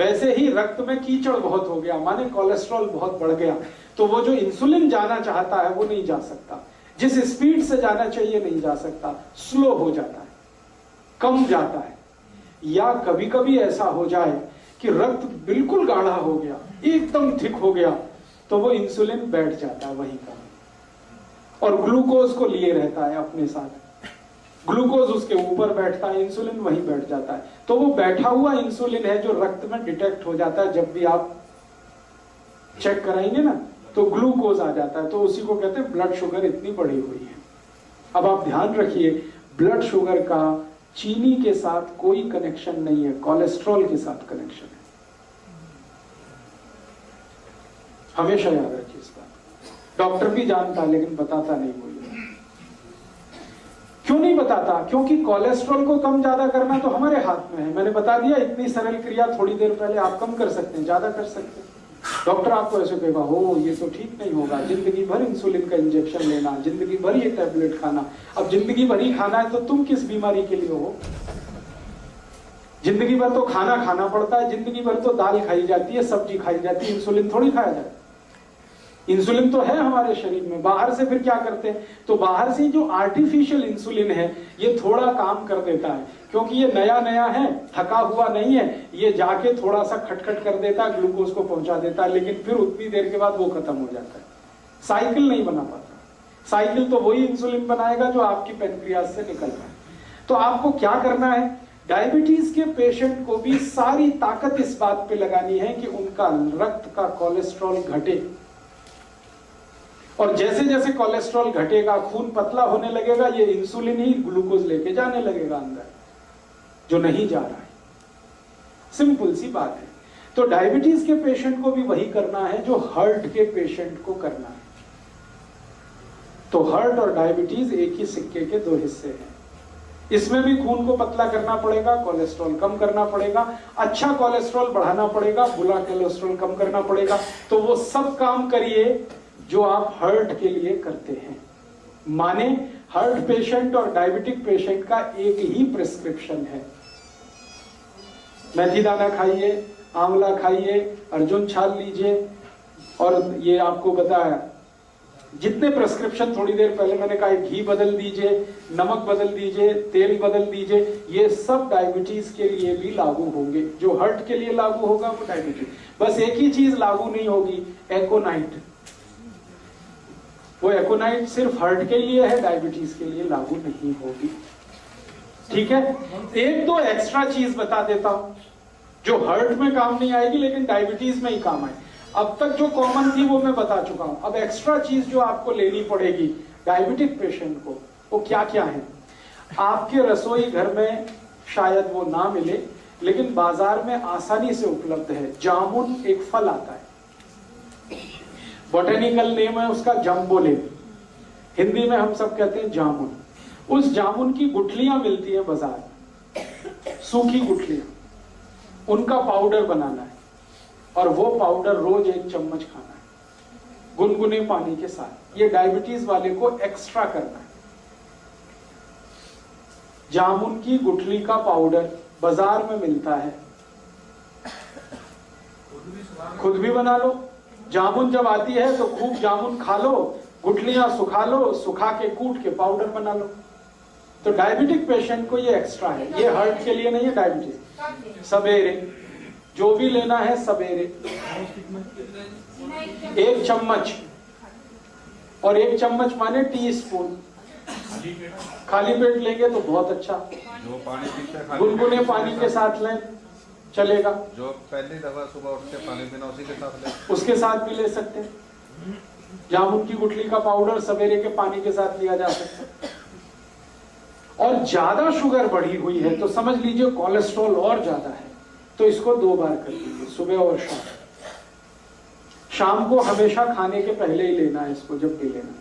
वैसे ही रक्त में कीचड़ बहुत हो गया, माने कोलेस्ट्रॉल बहुत बढ़ गया, तो वो जो इंसुलिन जाना चाहता है वो नहीं जा सकता, जिस स्पीड से जाना चाहिए नहीं जा सकता, स्लो हो जाता है, कम जाता है। या कभी कभी ऐसा हो जाए कि रक्त बिल्कुल गाढ़ा हो गया, एकदम थिक हो गया, तो वो इंसुलिन बैठ जाता है वहीं का, और ग्लूकोज को लिए रहता है अपने साथ, ग्लूकोज उसके ऊपर बैठता है, इंसुलिन वहीं बैठ जाता है। तो वो बैठा हुआ इंसुलिन है जो रक्त में डिटेक्ट हो जाता है, जब भी आप चेक कराएंगे ना तो ग्लूकोज आ जाता है, तो उसी को कहते हैं ब्लड शुगर इतनी बढ़ी हुई है। अब आप ध्यान रखिए, ब्लड शुगर का चीनी के साथ कोई कनेक्शन नहीं है, कोलेस्ट्रॉल के साथ कनेक्शन है, हमेशा याद रखिए इस बात। डॉक्टर भी जानता है लेकिन बताता नहीं कोई। क्यों नहीं बताता? क्योंकि कोलेस्ट्रॉल को कम ज्यादा करना तो हमारे हाथ में है। मैंने बता दिया, इतनी सरल क्रिया थोड़ी देर पहले, आप कम कर सकते हैं, ज्यादा कर सकते हैं। डॉक्टर आपको ऐसे कहेगा, हो ये तो ठीक नहीं होगा, जिंदगी भर इंसुलिन का इंजेक्शन लेना, जिंदगी भर ये टैबलेट खाना। अब जिंदगी भर ही खाना है तो तुम किस बीमारी के लिए हो? जिंदगी भर तो खाना खाना पड़ता है, जिंदगी भर तो दाल खाई जाती है, सब्जी खाई जाती है, इंसुलिन थोड़ी खाया जाता है। इंसुलिन तो है हमारे शरीर में, बाहर से फिर क्या करते हैं? तो बाहर से जो आर्टिफिशियल इंसुलिन है ये थोड़ा काम कर देता है, क्योंकि ये नया नया है, थका हुआ नहीं है, ये जाके थोड़ा सा खटखट कर देता है, ग्लूकोज को पहुंचा देता है, लेकिन फिर उतनी देर के बाद वो खत्म हो जाता है। साइकिल नहीं बना पाता। साइकिल तो वही इंसुलिन बनाएगा जो आपकी पेनक्रियास से निकल रहा है। तो आपको क्या करना है? डायबिटीज के पेशेंट को भी सारी ताकत इस बात पे लगानी है कि उनका रक्त का कोलेस्ट्रॉल घटे, और जैसे जैसे कोलेस्ट्रॉल घटेगा, खून पतला होने लगेगा, ये इंसुलिन ही ग्लूकोज लेके जाने लगेगा अंदर, जो नहीं जा रहा है। सिंपल सी बात है। तो डायबिटीज के पेशेंट को भी वही करना है जो हार्ट के पेशेंट को करना है। तो हार्ट और डायबिटीज एक ही सिक्के के दो हिस्से हैं। इसमें भी खून को पतला करना पड़ेगा, कोलेस्ट्रॉल कम करना पड़ेगा, अच्छा कोलेस्ट्रॉल बढ़ाना पड़ेगा, बुरा कोलेस्ट्रॉल कम करना पड़ेगा। तो वो सब काम करिए जो आप हार्ट के लिए करते हैं। माने हार्ट पेशेंट और डायबिटिक पेशेंट का एक ही प्रिस्क्रिप्शन है, मेथी दाना खाइए, आंवला खाइए, अर्जुन छाल लीजिए, और ये आपको बताया जितने प्रिस्क्रिप्शन थोड़ी देर पहले मैंने कहा, घी बदल दीजिए, नमक बदल दीजिए, तेल बदल दीजिए, ये सब डायबिटीज के लिए भी लागू होंगे। जो हार्ट के लिए लागू होगा वो डायबिटीज। बस एक ही चीज लागू नहीं होगी, एकोनाइट। वो एकोनाइट सिर्फ हार्ट के लिए है, डायबिटीज के लिए लागू नहीं होगी। ठीक है? एक दो एक्स्ट्रा चीज बता देता हूं जो हार्ट में काम नहीं आएगी लेकिन डायबिटीज में ही काम आए। अब तक जो कॉमन थी वो मैं बता चुका हूं। अब एक्स्ट्रा चीज जो आपको लेनी पड़ेगी डायबिटिक पेशेंट को, वो क्या क्या है? आपके रसोई घर में शायद वो ना मिले, लेकिन बाजार में आसानी से उपलब्ध है। जामुन एक फल आता है, बोटेनिकल नेम है उसका जम्बोलेन, हिंदी में हम सब कहते हैं जामुन। उस जामुन की गुठलियां मिलती है बाजार में, सूखी गुठलियां, उनका पाउडर बनाना है, और वो पाउडर रोज 1 चम्मच खाना है गुनगुने पानी के साथ। ये डायबिटीज वाले को एक्स्ट्रा करना है। जामुन की गुठली का पाउडर बाजार में मिलता है, खुद भी बना लो। जामुन जब आती है तो खूब जामुन खा लो, गुठलियां सुखा लो, सुखा के कूट के पाउडर बना लो। तो डायबिटिक पेशेंट को ये एक्स्ट्रा है, ये हार्ट के लिए नहीं है। डायबिटीज सवेरे जो भी लेना है, सवेरे 1 चम्मच, और 1 चम्मच माने टीस्पून। खाली पेट लेंगे तो बहुत अच्छा, जो पानी पीते हैं गुनगुने पानी के साथ लें चलेगा। जो पहली दफा सुबह उठ के पानी पीना उसी के साथ ले, उसके साथ भी ले सकते हैं। जामुन की गुठली का पाउडर सवेरे के पानी के साथ लिया जा सकता है। और ज्यादा शुगर बढ़ी हुई है तो समझ लीजिए कोलेस्ट्रॉल और ज्यादा है, तो इसको 2 बार कर लीजिए, सुबह और शाम। शाम को हमेशा खाने के पहले ही लेना है इसको, जब भी लेना।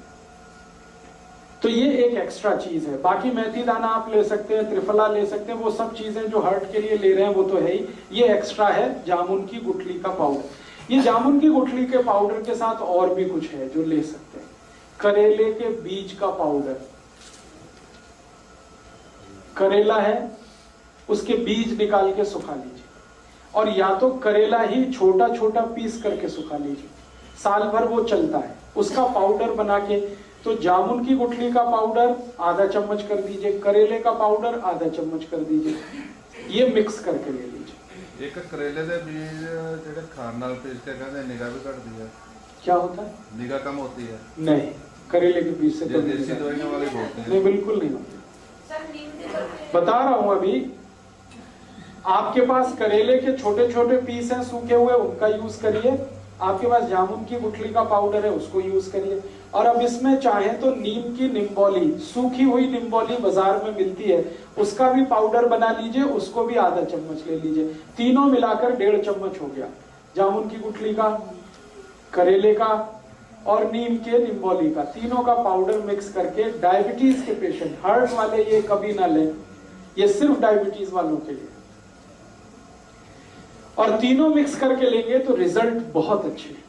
तो ये एक एक्स्ट्रा चीज है। बाकी मेथी दाना आप ले सकते हैं, त्रिफला ले सकते हैं, वो सब चीजें जो हार्ट के लिए ले रहे हैं वो तो है ही। ये एक्स्ट्रा है जामुन की गुठली का पाउडर। ये जामुन की गुठली के पाउडर के साथ और भी कुछ है जो ले सकते हैं। करेले के बीज का पाउडर, करेला है उसके बीज निकाल के सुखा लीजिए, और या तो करेला ही छोटा छोटा पीस करके सुखा लीजिए, साल भर वो चलता है, उसका पाउडर बना के। तो जामुन की गुठली का पाउडर आधा चम्मच कर दीजिए, करेले का पाउडर आधा चम्मच कर दीजिए, ये मिक्स करके ले लीजिए। एक करेले दे बीज जेडे खान नाल पीस के कहंदे निगाह भी घटदी है, क्या होता है? निगाह कम होती है? नहीं, करेले के बीज से जो देसी दवाइयां वाले बोलते हैं। नहीं, बिल्कुल नहीं होती। बता रहा हूं अभी, आपके पास करेले के छोटे छोटे पीस हैं सूखे हुए, उनका यूज करिए। आपके पास जामुन की गुठली का पाउडर है, उसको यूज करिए। और अब इसमें चाहे तो नीम की निम्बोली, सूखी हुई निम्बोली बाजार में मिलती है, उसका भी पाउडर बना लीजिए, उसको भी आधा चम्मच ले लीजिए। तीनों मिलाकर 1.5 चम्मच हो गया, जामुन की गुठली का, करेले का और नीम के निम्बोली का, तीनों का पाउडर मिक्स करके डायबिटीज के पेशेंट, हार्ट वाले ये कभी ना लें, ये सिर्फ डायबिटीज वालों के लिए। और तीनों मिक्स करके लेंगे तो रिजल्ट बहुत अच्छे हैं।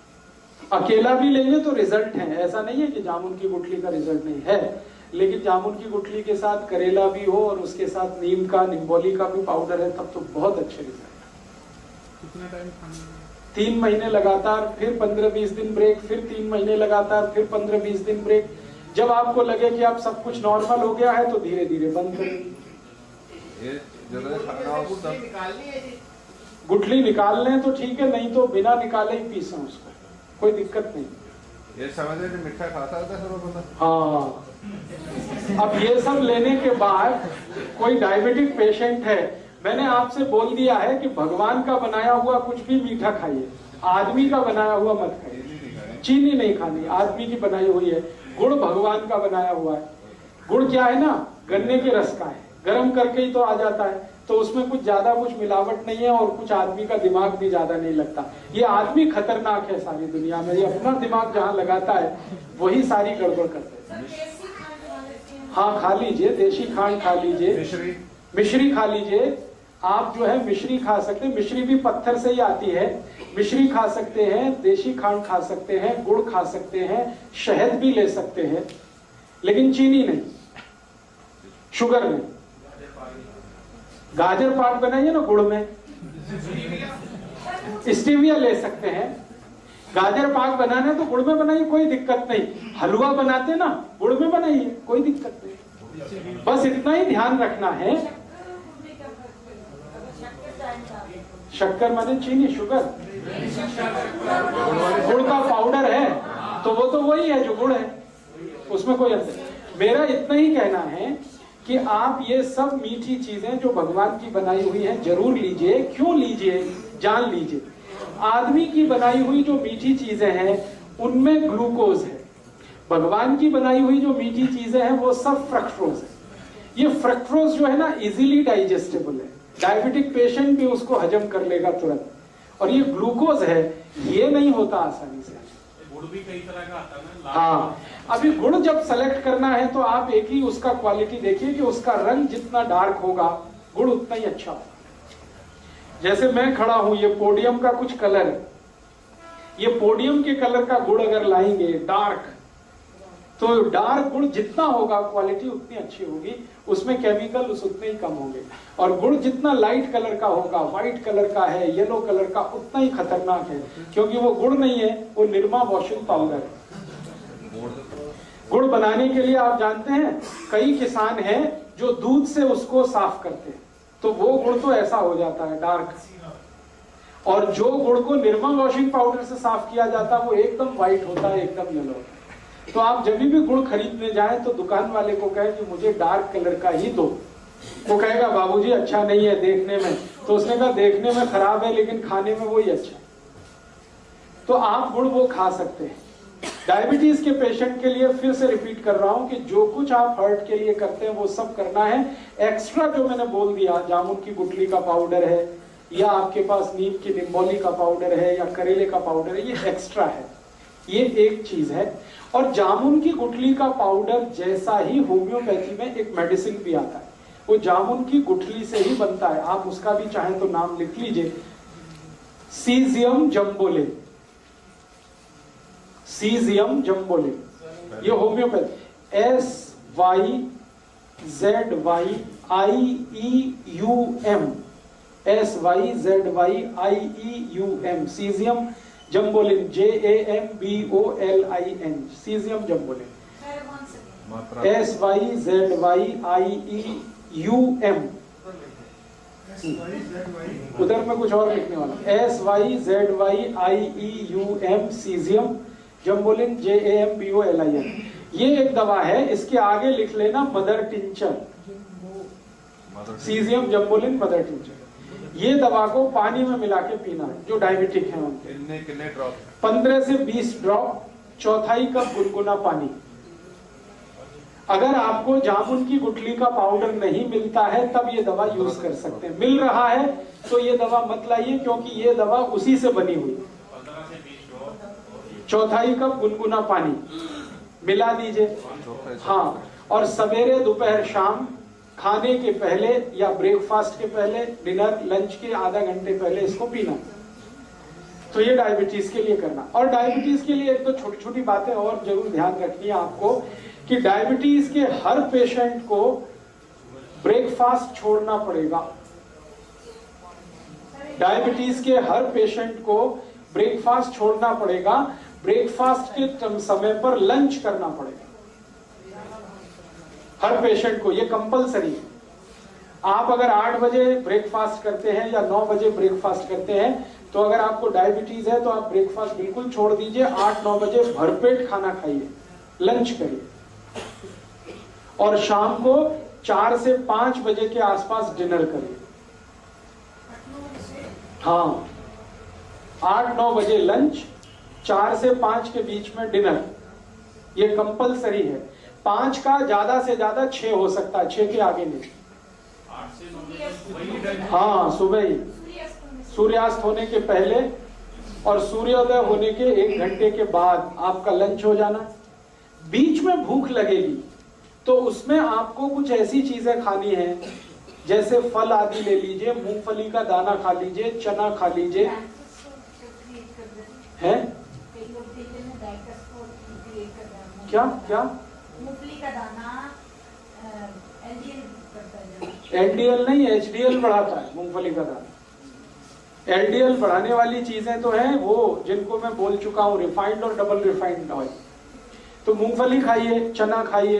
अकेला भी लेंगे तो रिजल्ट है, ऐसा नहीं है कि जामुन की गुठली का रिजल्ट नहीं है, लेकिन जामुन की गुठली के साथ करेला भी हो और उसके साथ नीम का, निम्बोली का भी पाउडर है, तब तो बहुत अच्छे रिजल्ट। कितना टाइम खाना? 3 महीने लगातार, फिर 15-20 दिन ब्रेक, फिर 3 महीने लगातार, फिर 15-20 दिन ब्रेक। जब आपको लगे कि आप सब कुछ नॉर्मल हो गया है तो धीरे धीरे बंद करें। गुठली निकाल लें तो ठीक है, नहीं तो बिना निकाले ही पीसें उसको, कोई दिक्कत नहीं। ये समझ लें मीठा खा सकता है सब बंदा। हाँ, अब ये सब लेने के बाद कोई डायबिटिक पेशेंट है, मैंने आपसे बोल दिया है कि भगवान का बनाया हुआ कुछ भी मीठा खाइए, आदमी का बनाया हुआ मत खाइए। चीनी नहीं खानी, आदमी की बनाई हुई है। गुड़ भगवान का बनाया हुआ है। गुड़ क्या है ना, गन्ने के रस का है, गर्म करके ही तो आ जाता है, तो उसमें कुछ ज्यादा कुछ मिलावट नहीं है और कुछ आदमी का दिमाग भी ज्यादा नहीं लगता। ये आदमी खतरनाक है सारी दुनिया में, ये अपना दिमाग जहाँ लगाता है वही सारी गड़बड़ करते हैं। हाँ, खा लीजिए, देशी खांड खा लीजिए, मिश्री खा लीजिए। आप जो है मिश्री खा सकते हैं, मिश्री भी पत्थर से ही आती है। मिश्री खा सकते हैं, देशी खांड खा सकते हैं, गुड़ खा सकते हैं, शहद भी ले सकते हैं, लेकिन चीनी नहीं, शुगर नहीं। गाजर पाक बनाइए ना गुड़ में, स्टीविया ले सकते हैं। गाजर पाक बनाना है तो गुड़ में बनाइए, कोई दिक्कत नहीं। हलवा बनाते ना, गुड़ में बनाइए, कोई दिक्कत नहीं। बस इतना ही ध्यान रखना है। शक्कर माने चीनी, शुगर, गुड़ का पाउडर है तो वो तो वही है जो गुड़ है, उसमें कोई अंतर। मेरा इतना ही कहना है कि आप ये सब मीठी चीजें जो भगवान की बनाई हुई हैं जरूर लीजिए। क्यों लीजिए, जान लीजिए। आदमी की बनाई हुई जो मीठी चीजें हैं उनमें ग्लूकोज है, भगवान की बनाई हुई जो मीठी चीजें हैं वो सब फ्रक्टोज है। ये फ्रक्टोज जो है ना इजीली डाइजेस्टेबल है, डायबिटिक पेशेंट भी उसको हजम कर लेगा तुरंत। और ये ग्लूकोज है, ये नहीं होता आसानी से। गुड़ भी कई तरह का आता है ना। हाँ, अभी गुड़ जब सेलेक्ट करना है तो आप एक ही उसका क्वालिटी देखिए कि उसका रंग जितना डार्क होगा गुड़ उतना ही अच्छा होगा। जैसे मैं खड़ा हूं, ये पोडियम का कुछ कलर है, ये पोडियम के कलर का गुड़ अगर लाएंगे डार्क, तो डार्क गुड़ जितना होगा क्वालिटी उतनी अच्छी होगी, उसमें केमिकल उतने ही कम होंगे। और गुड़ जितना लाइट कलर का होगा, व्हाइट कलर का है, येलो कलर का, उतना ही खतरनाक है, क्योंकि वो गुड़ नहीं है, वो निरमा वॉशिंग पाउडर है। गुड़ बनाने के लिए आप जानते हैं कई किसान हैं जो दूध से उसको साफ करते हैं, तो वो गुड़ तो ऐसा हो जाता है डार्क। और जो गुड़ को निरमा वॉशिंग पाउडर से साफ किया जाता है वो एकदम व्हाइट होता है, एकदम येलो होता है। तो आप जब भी गुड़ खरीदने जाएं तो दुकान वाले को कहें कि मुझे डार्क कलर का ही दो। वो कहेगा बाबूजी अच्छा नहीं है देखने में, तो उसने कहा देखने में खराब है लेकिन खाने में वही अच्छा है। तो आप गुड़ वो खा सकते हैं। डायबिटीज के पेशेंट के लिए फिर से रिपीट कर रहा हूं कि जो कुछ आप हार्ट के लिए करते हैं वो सब करना है। एक्स्ट्रा जो मैंने बोल दिया, जामुन की गुठली का पाउडर है, या आपके पास नीम की निम्बोली का पाउडर है, या करेले का पाउडर है, ये एक्स्ट्रा है, ये एक चीज है। और जामुन की गुठली का पाउडर जैसा ही होम्योपैथी में एक मेडिसिन भी आता है, वो जामुन की गुठली से ही बनता है। आप उसका भी चाहें तो नाम लिख लीजिए, सीजियम जम्बोले, सीजियम जम्बोले, ये होम्योपैथी, SYZYIEUM, SYZYIEUM, सीजियम जम्बोलिन, JAMBOLIN, सीजियम जम्बोलिन, मात्रा SYZYIEUM, उधर में कुछ और लिखने वाला, SYZYIEUM, सीजियम जम्बोलिन, JAMBOLIN। ये एक दवा है, इसके आगे लिख लेना मदर टिंचर, सीजियम जम्बोलिन मदर टिंचर। ये दवा को पानी में मिला के पीना है जो डायबिटिक है उनके। कितने ड्रॉप? 15 से 20 ड्रॉप, चौथाई कप गुनगुना पानी। अगर आपको जामुन की गुठली का पाउडर नहीं मिलता है तब ये दवा यूज कर सकते हैं। मिल रहा है तो ये दवा मत लाइए, क्योंकि ये दवा उसी से बनी हुई। 15 से 20 ड्रॉप, चौथाई कप गुनगुना पानी मिला दीजिए। हाँ, और सवेरे दोपहर शाम खाने के पहले या ब्रेकफास्ट के पहले, डिनर लंच के आधा घंटे पहले इसको पीना। तो ये डायबिटीज के लिए करना। और डायबिटीज के लिए एक तो छोटी छोटी बातें और जरूर ध्यान रखनी है आपको कि डायबिटीज के हर पेशेंट को ब्रेकफास्ट छोड़ना पड़ेगा। डायबिटीज के हर पेशेंट को ब्रेकफास्ट छोड़ना पड़ेगा। ब्रेकफास्ट के समय पर लंच करना पड़ेगा हर पेशेंट को, ये कंपलसरी है। आप अगर 8 बजे ब्रेकफास्ट करते हैं या 9 बजे ब्रेकफास्ट करते हैं, तो अगर आपको डायबिटीज है तो आप ब्रेकफास्ट बिल्कुल छोड़ दीजिए। 8-9 बजे भरपेट खाना खाइए, लंच करिए, और शाम को 4 से 5 बजे के आसपास डिनर करिए। हाँ, 8-9 बजे लंच, 4 से 5 के बीच में डिनर, ये कंपलसरी है। 5 का ज्यादा से ज्यादा 6 हो सकता है, 6 के आगे नहीं। 8 से 9 हाँ, सुबह ही सूर्यास्त होने के पहले और सूर्योदय होने के 1 घंटे के बाद आपका लंच हो जाना। बीच में भूख लगेगी तो उसमें आपको कुछ ऐसी चीजें खानी है, जैसे फल आदि ले लीजिए, मूंगफली का दाना खा लीजिए, चना खा लीजिए, है क्या क्या मूंगफली का दाना एलडीएल करता है। एलडीएल नहीं, एचडीएल बढ़ाता है मूंगफली का दाना। एलडीएल बढ़ाने वाली चीजें तो हैं वो जिनको मैं बोल चुका हूं, रिफाइंड और डबल रिफाइंड ऑयल। तो मूंगफली खाइए, चना खाइए,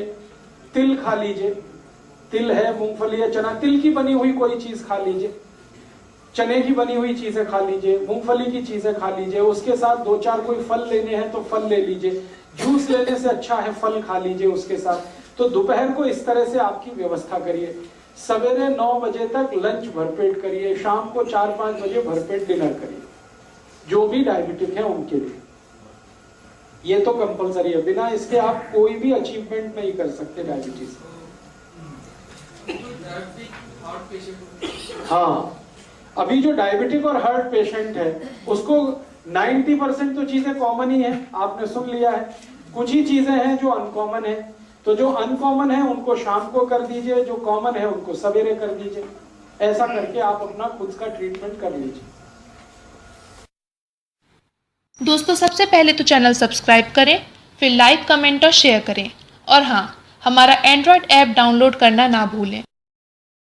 तिल खा लीजिए, तिल है, मूंगफली है, चना, तिल की बनी हुई कोई चीज खा लीजिए, चने की बनी हुई चीजें खा लीजिए, मूंगफली की चीजें खा लीजिए। उसके साथ 2-4 कोई फल लेने हैं तो फल ले लीजिए, जूस लेने से अच्छा है फल खा लीजिए उसके साथ। तो दोपहर को इस तरह से आपकी व्यवस्था करिए। सवेरे 9 बजे तक लंच भरपेट करिए, शाम को 4-5 बजे भरपेट डिनर करिए, जो भी डायबिटिक है उनके लिए। ये तो कंपलसरी है, बिना इसके आप कोई भी अचीवमेंट नहीं कर सकते डायबिटीज। हाँ, अभी जो डायबिटिक और हार्ट पेशेंट है उसको 90% तो चीजें कॉमन ही है, आपने सुन लिया है। कुछ ही चीजें हैं जो अनकॉमन है, तो जो अनकॉमन है उनको शाम को कर दीजिए, जो कॉमन है उनको सवेरे कर दीजिए। ऐसा करके आप अपना खुद का ट्रीटमेंट कर लीजिए। दोस्तों, सबसे पहले तो चैनल सब्सक्राइब करें, फिर लाइक, कमेंट और शेयर करें। और हाँ, हमारा एंड्रॉयड ऐप डाउनलोड करना ना भूलें।